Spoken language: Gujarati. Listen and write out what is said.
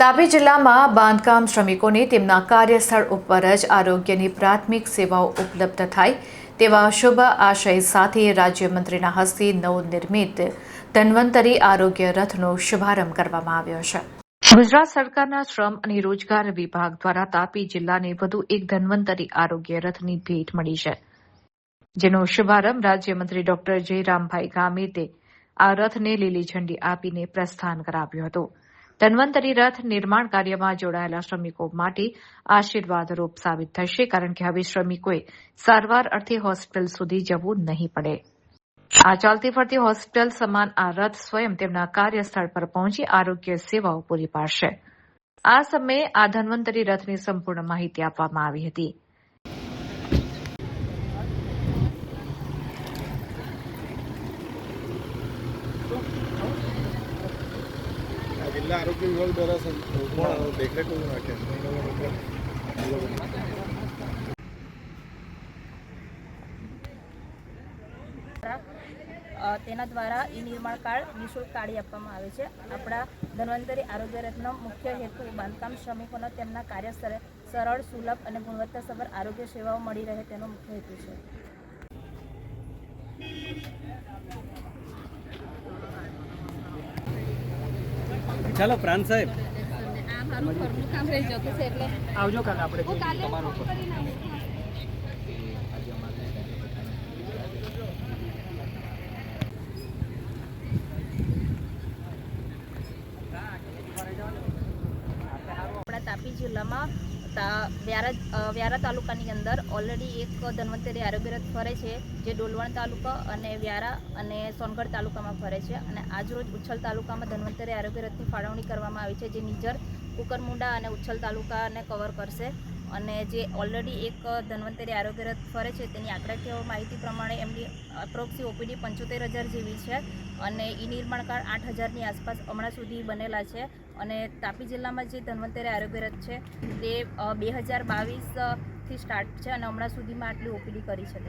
તાપી જિલ્લામાં બાંધકામ શ્રમિકોને તેમના કાર્યસ્થળ ઉપર જ આરોગ્યની પ્રાથમિક સેવાઓ ઉપલબ્ધ થાય તેવા શુભ આશય સાથે રાજ્યમંત્રીના હસ્તે નવનિર્મિત ધન્વંતરી આરોગ્ય રથનો શુભારંભ કરવામાં આવ્યો છે। ગુજરાત સરકારના શ્રમ અને રોજગાર વિભાગ દ્વારા તાપી જિલ્લાને વધુ એક ધન્વંતરી આરોગ્ય રથની ભેટ મળી છે, જેનો શુભારંભ રાજ્યમંત્રી ડોક્ટર જયરામભાઈ ગામિતે આ રથને લીલી ઝંડી આપીને પ્રસ્થાન કરાવ્યું હતું। ધન્વંતરી રથ નિર્માણ કાર્યમાં જોડાયેલા શ્રમિકો માટે આશીર્વાદરૂપ સાબિત થશે, કારણ કે હવે શ્રમિકોએ સારવાર અર્થે હોસ્પિટલ સુધી જવું નહીં પડે। આ ચાલતી ફરતી હોસ્પિટલ સમાન આ રથ સ્વયં તેમના કાર્યસ્થળ પર પહોંચી આરોગ્ય સેવાઓ પૂરી પાડશે। આ સમયે આ ધન્વંતરી રથની સંપૂર્ણ માહિતી આપવામાં આવી હતી। જિલ્લા આરોગ્ય વિભાગ દ્વારા દેખરેખ રાખે તેના દ્વારા ઈ નિર્માણ કાર્ડ નિઃશુલ્ક કાઢી આપવામાં આવે છે। આપણા ધન્વંતરી આરોગ્ય રથનો મુખ્ય હેતુ બાંધકામ શ્રમિકોને તેમના કાર્યસ્થળે સરળ, સુલભ અને ગુણવત્તાસભર આરોગ્ય સેવાઓ મળી રહે તેનો મુખ્ય હેતુ છે। ચાલો પ્રાંત સાહેબ આવજો કાલે આપણે તમારું આપણા તાપી જિલ્લામાં વ્યારા તાલુકાની અંદર ઓલરેડી એક ધન્વંતરી આરોગ્ય રથ ફરે છે, જે ડોલવણ તાલુકા અને વ્યારા અને સોનગઢ તાલુકામાં ફરે છે। અને આજરોજ ઉચ્છલ તાલુકામાં ધન્વંતરી આરોગ્ય રથની ફાળવણી કરવામાં આવી છે, જે નિઝર, કુકરમુંડા અને ઉચ્છલ તાલુકાને કવર કરશે। અને જે ઓલરેડી એક ધન્વંતરી આરોગ્ય રથ ફરે છે તેની આંકડાકીય માહિતી પ્રમાણે એમની અપ્રોક્સી ઓપીડી 75,000 જેવી છે અને ઈ નિર્માણ કાર્ડ 8,000ની આસપાસ હમણાં સુધી બનેલા છે। અને તાપી જિલ્લામાં જે ધન્વંતરી આરોગ્ય રથ છે તે 2022થી સ્ટાર્ટ છે અને હમણાં સુધીમાં આટલી ઓપીડી કરી છે।